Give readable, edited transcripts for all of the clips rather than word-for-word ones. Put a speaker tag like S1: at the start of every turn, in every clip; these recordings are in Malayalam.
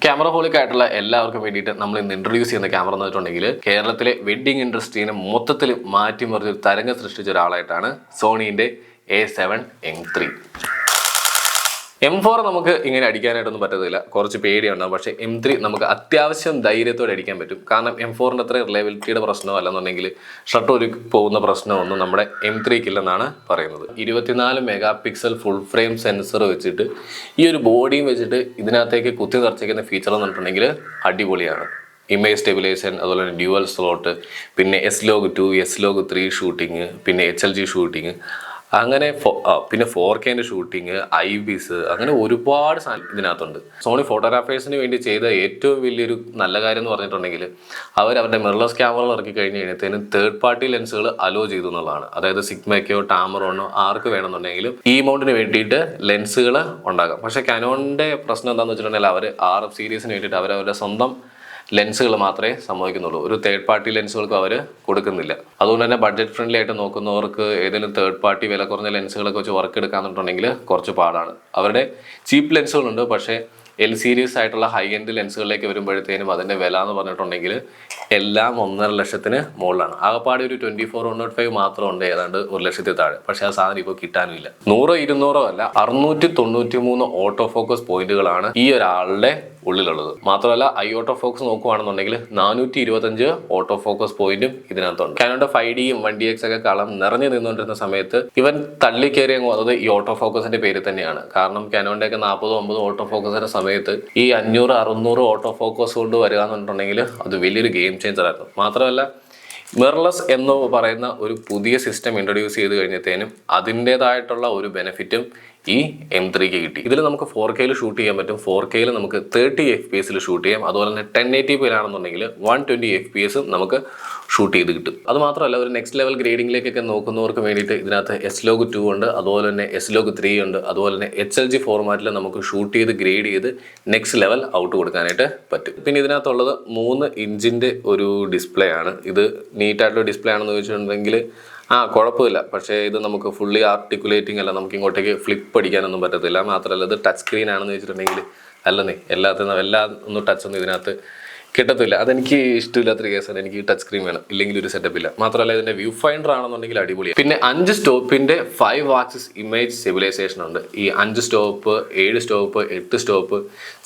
S1: ക്യാമറ ഹോളിക്കായിട്ടുള്ള എല്ലാവർക്കും വേണ്ടിയിട്ട് നമ്മൾ ഇന്ന് ഇൻട്രൊഡ്യൂസ് ചെയ്യുന്ന ക്യാമറ എന്ന് വെച്ചിട്ടുണ്ടെങ്കിൽ കേരളത്തിലെ വെഡ്ഡിംഗ് ഇൻഡസ്ട്രീനെ മൊത്തത്തിൽ മാറ്റിമറിച്ചൊരു തരംഗം സൃഷ്ടിച്ച ഒരാളായിട്ടാണ് സോണീൻ്റെ A7M3. M4 നമുക്ക് ഇങ്ങനെ അടിക്കാനായിട്ടൊന്നും പറ്റത്തില്ല, കുറച്ച് പേടിയുണ്ടാകും. പക്ഷേ M3 നമുക്ക് അത്യാവശ്യം ധൈര്യത്തോടെ അടിക്കാൻ പറ്റും. കാരണം M4ൻ്റെ അത്ര റിലയബിലിറ്റിയുടെ പ്രശ്നമോ അല്ലെന്നുണ്ടെങ്കിൽ ഷട്ടർ ഒരുക്കി പോകുന്ന പ്രശ്നമൊന്നും നമ്മുടെ M3ക്ക് ഇല്ലെന്നാണ് പറയുന്നത്. 24 mega pixel full frame sensor വെച്ചിട്ട് ഈ ഒരു ബോഡിയും വെച്ചിട്ട് ഇതിനകത്തേക്ക് കുത്തി നിറച്ചിരിക്കുന്ന ഫീച്ചർ എന്ന് പറഞ്ഞിട്ടുണ്ടെങ്കിൽ അടിപൊളിയാണ്. ഇമേജ് സ്റ്റെബിലൈസേഷൻ, അതുപോലെ തന്നെ ഡ്യുവൽ സ്ലോട്ട്, പിന്നെ S-Log2, S-Log3 ഷൂട്ടിങ്, പിന്നെ HLG ഷൂട്ടിങ്, അങ്ങനെ പിന്നെ 4K ഷൂട്ടിങ്, IBIS, അങ്ങനെ ഒരുപാട് സാധനം ഇതിനകത്തുണ്ട്. സോണി ഫോട്ടോഗ്രാഫേഴ്സിന് വേണ്ടി ചെയ്ത ഏറ്റവും വലിയൊരു നല്ല കാര്യം എന്ന് പറഞ്ഞിട്ടുണ്ടെങ്കിൽ അവരുടെ മിറർലെസ് ക്യാമറകൾ ഇറക്കി കഴിഞ്ഞ് കഴിഞ്ഞാൽ തേർഡ് പാർട്ടി ലെൻസുകൾ അലോ ചെയ്തു എന്നുള്ളതാണ്. അതായത് സിഗ്മയ്ക്കോ ടാമറോണോ ആർക്ക് വേണമെന്നുണ്ടെങ്കിലും ഈ മൗണ്ടിന് വേണ്ടിയിട്ട് ലെൻസുകൾ ഉണ്ടാകാം. പക്ഷേ കാനോണിൻ്റെ പ്രശ്നം എന്താണെന്ന് വെച്ചിട്ടുണ്ടെങ്കിൽ അവർ RF സീരീസിന് വേണ്ടിയിട്ട് അവരവരുടെ സ്വന്തം ലെൻസുകൾ മാത്രമേ സമ്മതിക്കുന്നുള്ളൂ. ഒരു തേർഡ് പാർട്ടി ലെൻസുകൾക്ക് അവർ കൊടുക്കുന്നില്ല. അതുകൊണ്ട് തന്നെ ബഡ്ജറ്റ് ഫ്രണ്ട്ലി ആയിട്ട് നോക്കുന്നവർക്ക് ഏതെങ്കിലും തേർഡ് പാർട്ടി വില കുറഞ്ഞ ലെൻസുകളൊക്കെ വെച്ച് വർക്ക് എടുക്കാന്നുണ്ടെങ്കിൽ കുറച്ച് പാടാണ്. അവരുടെ ചീപ്പ് ലെൻസുകളുണ്ട്, പക്ഷേ L സീരീസ് ആയിട്ടുള്ള ഹൈ എൻഡ് ലെൻസുകളിലേക്ക് വരുമ്പോഴത്തേനും അതിൻ്റെ വില എന്ന് പറഞ്ഞിട്ടുണ്ടെങ്കിൽ എല്ലാം 1.5 ലക്ഷത്തിന് മുകളിലാണ്. ആകെപ്പാടെ ഒരു 24-105 മാത്രമുണ്ട്, ഏതാണ്ട് 1 ലക്ഷത്തിൽ താഴെ. പക്ഷേ ആ സാധനം ഇപ്പോൾ കിട്ടാനുമില്ല. 100-200 അല്ല, 693 ഓട്ടോ ഫോക്കസ് പോയിന്റുകളാണ് ഈ ഒരാളുടെ ഉള്ളിലുള്ളത്. മാത്രമല്ല ഐ ഓട്ടോ ഫോക്കസ് നോക്കുകയാണെന്നുണ്ടെങ്കിൽ 425 ഓട്ടോ ഫോക്കസ് പോയിന്റും ഇതിനകത്തുണ്ട്. കാനോണിന്റെ 5Dയും 1DX ഒക്കെ കളം നിറഞ്ഞു നിന്നുകൊണ്ടിരുന്ന സമയത്ത് ഇവൻ തള്ളിക്കയറിയ പോകുന്നത് ഈ ഓട്ടോ ഫോക്കസിന്റെ പേര് തന്നെയാണ്. കാരണം കാനോണിന്റെ ഒക്കെ 40-50 ഓട്ടോ ഫോക്കസിന്റെ സമയത്ത് ഈ 500-600 ഓട്ടോ ഫോക്കസ് കൊണ്ട് വരിക എന്നുണ്ടെങ്കിൽ അത് വലിയൊരു ഗെയിം ചേഞ്ചർ ആയിരുന്നു. മാത്രമല്ല മിറർലെസ് എന്ന് പറയുന്ന ഒരു പുതിയ സിസ്റ്റം ഇൻട്രൊഡ്യൂസ് ചെയ്ത് കഴിഞ്ഞത്തേനും അതിൻ്റെതായിട്ടുള്ള ഒരു ബെനിഫിറ്റും ഈ M3ക്ക് കിട്ടി. ഇതിൽ നമുക്ക് 4Kയിൽ ഷൂട്ട് ചെയ്യാൻ പറ്റും. 4Kയിൽ നമുക്ക് 30 FPS ഷൂട്ട് ചെയ്യാം. അതുപോലെ തന്നെ 1080p-ലാണെന്നുണ്ടെങ്കിൽ 120 FPS നമുക്ക് ഷൂട്ട് ചെയ്ത് കിട്ടും. അത് മാത്രമല്ല ഒരു നെക്സ്റ്റ് ലെവൽ ഗ്രേഡിങ്ങിലേക്കൊക്കെ നോക്കുന്നവർക്ക് വേണ്ടിയിട്ട് ഇതിനകത്ത് S-Log2 ഉണ്ട്, അതുപോലെ തന്നെ S-Log3 ഉണ്ട്, അതുപോലെ തന്നെ HLG ഫോർമാറ്റിൽ നമുക്ക് ഷൂട്ട് ചെയ്ത് ഗ്രേഡ് ചെയ്ത് നെക്സ്റ്റ് ലെവൽ ഔട്ട് കൊടുക്കാനായിട്ട് പറ്റും. പിന്നെ ഇതിനകത്തുള്ളത് 3 ഇഞ്ചിൻ്റെ ഒരു ഡിസ്പ്ലേ ആണ്. ഇത് നീറ്റായിട്ടുള്ള ഡിസ്പ്ലേ ആണെന്ന് ചോദിച്ചിട്ടുണ്ടെങ്കിൽ കുഴപ്പമില്ല. പക്ഷേ ഇത് നമുക്ക് ഫുള്ളി ആർട്ടിക്കുലേറ്റിംഗ് അല്ല, നമുക്ക് ഇങ്ങോട്ടേക്ക് ഫ്ലിപ്പ് അടിക്കാനൊന്നും പറ്റത്തില്ല. മാത്രമല്ല ഇത് ടച്ച് സ്ക്രീൻ ആണെന്ന് വെച്ചിട്ടുണ്ടെങ്കിൽ അല്ലെന്നേ എല്ലാം ഒന്നും ടച്ചൊന്നും ഇതിനകത്ത് കിട്ടത്തില്ല. അതെനിക്ക് ഇഷ്ടമില്ലാത്തൊരു കേസാണ്. എനിക്ക് ടച്ച് സ്ക്രീൻ വേണം, ഇല്ലെങ്കിൽ ഒരു സെറ്റപ്പ് ഇല്ല. മാത്രമല്ല ഇതിൻ്റെ വ്യൂ ഫൈൻഡർ ആണെന്നുണ്ടെങ്കിൽ അടിപൊളിയാണ്. പിന്നെ 5 സ്റ്റോപ്പിൻ്റെ 5 ആക്സിസ് ഇമേജ് സ്റ്റെബിലൈസേഷൻ ഉണ്ട്. ഈ 5 സ്റ്റോപ്പ്, 7 സ്റ്റോപ്പ്, 8 സ്റ്റോപ്പ്,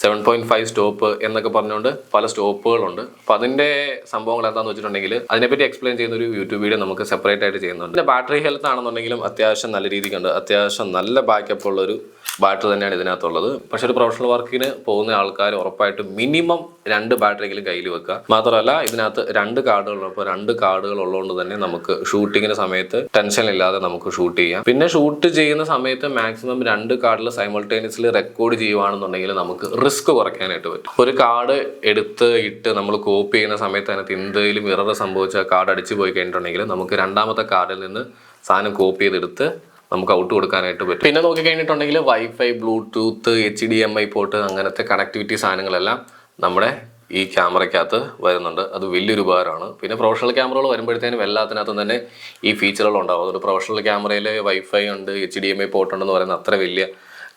S1: 7.5 സ്റ്റോപ്പ് എന്നൊക്കെ പറഞ്ഞുകൊണ്ട് പല സ്റ്റോപ്പുകളുണ്ട്. അപ്പോൾ അതിൻ്റെ സംഭവങ്ങൾ എന്താണെന്ന് വെച്ചിട്ടുണ്ടെങ്കിൽ അതിനെപ്പറ്റി എക്സ്പ്ലെയിൻ ചെയ്യുന്ന ഒരു യൂട്യൂബ് വീഡിയോ നമുക്ക് സെപ്പറേറ്റ് ആയിട്ട് ചെയ്യുന്നുണ്ട്. പിന്നെ ബാറ്ററി ഹെൽത്ത് ആണെന്നുണ്ടെങ്കിലും അത്യാവശ്യം നല്ല രീതിക്കുണ്ട്. അത്യാവശ്യം നല്ല ബാക്കപ്പ് ഉള്ളൊരു ബാറ്ററി തന്നെയാണ് ഇതിനകത്തുള്ളത്. പക്ഷെ ഒരു പ്രൊഫഷണൽ വർക്കിന് പോകുന്ന ആൾക്കാർ ഉറപ്പായിട്ടും മിനിമം 2 ബാറ്ററിയെങ്കിലും കയ്യിൽ വെക്കുക. മാത്രമല്ല ഇതിനകത്ത് 2 കാർഡുകളുണ്ട്. അപ്പോൾ 2 കാർഡുകൾ ഉള്ളതുകൊണ്ട് തന്നെ നമുക്ക് ഷൂട്ടിങ്ങിന് സമയത്ത് ടെൻഷൻ ഇല്ലാതെ നമുക്ക് ഷൂട്ട് ചെയ്യാം. പിന്നെ ഷൂട്ട് ചെയ്യുന്ന സമയത്ത് മാക്സിമം 2 കാർഡിൽ സൈമൾട്ടേനിയസ്ലി റെക്കോർഡ് ചെയ്യുവാണെന്നുണ്ടെങ്കിൽ നമുക്ക് റിസ്ക് കുറയ്ക്കാനായിട്ട് പറ്റും. ഒരു കാർഡ് എടുത്ത് ഇട്ട് നമ്മൾ കോപ്പി ചെയ്യുന്ന സമയത്ത് അതിനകത്ത് എന്തെങ്കിലും ഇറർ സംഭവിച്ച കാർഡ് അടിച്ചു പോയി കഴിഞ്ഞിട്ടുണ്ടെങ്കിൽ നമുക്ക് രണ്ടാമത്തെ കാർഡിൽ നിന്ന് സാധനം കോപ്പി ചെയ്തെടുത്ത് നമുക്ക് ഔട്ട് കൊടുക്കാനായിട്ട് പറ്റും. പിന്നെ നോക്കിക്കഴിഞ്ഞിട്ടുണ്ടെങ്കിൽ വൈഫൈ, ബ്ലൂടൂത്ത്, HDMI പോർട്ട്, അങ്ങനത്തെ കണക്ടിവിറ്റി സാധനങ്ങളെല്ലാം നമ്മുടെ ഈ ക്യാമറയ്ക്കകത്ത് വരുന്നുണ്ട്. അത് വലിയൊരു ഉപകാരമാണ്. പിന്നെ പ്രൊഫഷണൽ ക്യാമറകൾ വരുമ്പോഴത്തേനും എല്ലാത്തിനകത്തും തന്നെ ഈ ഫീച്ചറുകൾ ഉണ്ടാവും. ഒരു പ്രൊഫഷണൽ ക്യാമറയിൽ വൈഫൈ ഉണ്ട്, HDMI പോർട്ട് ഉണ്ടെന്ന് പറയുന്നത് അത്ര വലിയ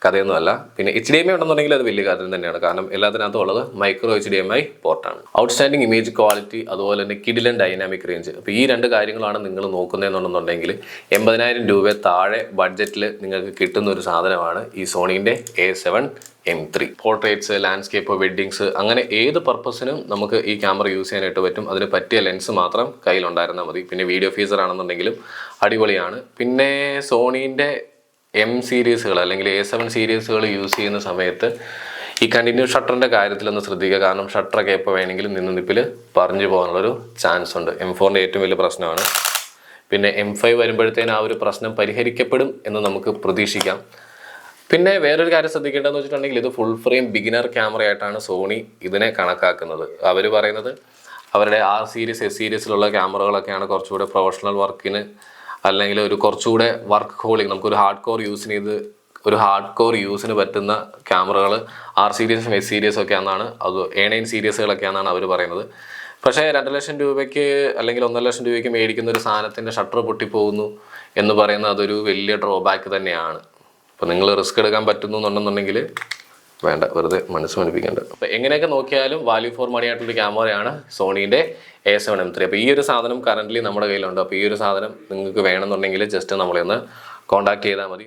S1: കഥയൊന്നുമല്ല. പിന്നെ HDMI ഉണ്ടെന്നുണ്ടെങ്കിൽ അത് വലിയ കാര്യം തന്നെയാണ്. കാരണം എല്ലാത്തിനകത്തും ഉള്ളത് മൈക്രോ HDMI പോർട്ടാണ്. ഔട്ട്സ്റ്റാൻഡിങ് ഇമേജ് ക്വാളിറ്റി, അതുപോലെ തന്നെ കിഡിലൻ ഡൈനാമിക് റേഞ്ച്. അപ്പോൾ ഈ 2 കാര്യങ്ങളാണ് നിങ്ങൾ നോക്കുന്നതെന്നുണ്ടെന്നുണ്ടെങ്കിൽ 80,000 രൂപ താഴെ ബഡ്ജറ്റിൽ നിങ്ങൾക്ക് കിട്ടുന്ന ഒരു സാധനമാണ് ഈ സോണീൻ്റെ A7M3. പോർട്രേറ്റ്സ്, ലാൻഡ്സ്കേപ്പ്, വെഡ്ഡിങ്സ്, അങ്ങനെ ഏത് പർപ്പസിനും നമുക്ക് ഈ ക്യാമറ യൂസ് ചെയ്യാനായിട്ട് പറ്റും. അതിന് പറ്റിയ ലെൻസ് മാത്രം കയ്യിലുണ്ടായിരുന്നാൽ മതി. പിന്നെ വീഡിയോ ഫീച്ചർ ആണെന്നുണ്ടെങ്കിലും അടിപൊളിയാണ്. പിന്നെ സോണീൻ്റെ M സീരീസുകൾ അല്ലെങ്കിൽ A7 സീരീസുകൾ യൂസ് ചെയ്യുന്ന സമയത്ത് ഈ കണ്ടിന്യൂസ് ഷട്ടറിൻ്റെ കാര്യത്തിലൊന്ന് ശ്രദ്ധിക്കുക. കാരണം ഷട്ടറൊക്കെ എപ്പോൾ വേണമെങ്കിലും നിപ്പിൽ പറഞ്ഞു പോകാനുള്ളൊരു ചാൻസ് ഉണ്ട്. M4ൻ്റെ ഏറ്റവും വലിയ പ്രശ്നമാണ്. പിന്നെ M5 വരുമ്പോഴത്തേനും ആ ഒരു പ്രശ്നം പരിഹരിക്കപ്പെടും എന്ന് നമുക്ക് പ്രതീക്ഷിക്കാം. പിന്നെ വേറൊരു കാര്യം ശ്രദ്ധിക്കേണ്ടതെന്ന് വെച്ചിട്ടുണ്ടെങ്കിൽ ഇത് ഫുൾ ഫ്രെയിം ബിഗിനർ ക്യാമറയായിട്ടാണ് സോണി ഇതിനെ കണക്കാക്കുന്നത്. അവർ പറയുന്നത് അവരുടെ R സീരീസ്, S സീരീസിലുള്ള ക്യാമറകളൊക്കെയാണ് കുറച്ചുകൂടെ പ്രൊഫഷണൽ വർക്കിന് അല്ലെങ്കിൽ ഒരു കുറച്ചുകൂടെ വർക്ക് ഹോളിങ്, നമുക്കൊരു ഹാർഡ് കോർ യൂസിന് പറ്റുന്ന ക്യാമറകൾ R സീരീസും S സീരീസും ഒക്കെ ആണെന്നാണ്, അത് A9 സീരീസുകളൊക്കെയാണെന്നാണ് അവർ പറയുന്നത്. പക്ഷേ 2 ലക്ഷം രൂപയ്ക്ക് അല്ലെങ്കിൽ 1.5 ലക്ഷം രൂപയ്ക്ക് മേടിക്കുന്ന ഒരു സാധനത്തിൻ്റെ ഷട്ടർ പൊട്ടിപ്പോകുന്നു എന്ന് പറയുന്നത് അതൊരു വലിയ ഡ്രോബാക്ക് തന്നെയാണ്. അപ്പോൾ നിങ്ങൾ റിസ്ക് എടുക്കാൻ പറ്റുന്നു എന്നുണ്ടെന്നുണ്ടെങ്കിൽ വേണ്ട, വെറുതെ മനസ്സ് മണിപ്പിക്കേണ്ട. അപ്പോൾ എങ്ങനെയൊക്കെ നോക്കിയാലും വാല്യൂ ഫോർ മണി ആയിട്ടുള്ള ക്യാമറയാണ് സോണീൻ്റെ A7M3. അപ്പോൾ ഈ ഒരു സാധനം കറൻ്റ്ലി നമ്മുടെ കയ്യിലുണ്ട്. അപ്പോൾ ഈ ഒരു സാധനം നിങ്ങൾക്ക് വേണമെന്നുണ്ടെങ്കിൽ ജസ്റ്റ് നമ്മളെ ഒന്ന് കോൺടാക്ട് ചെയ്താൽ മതി.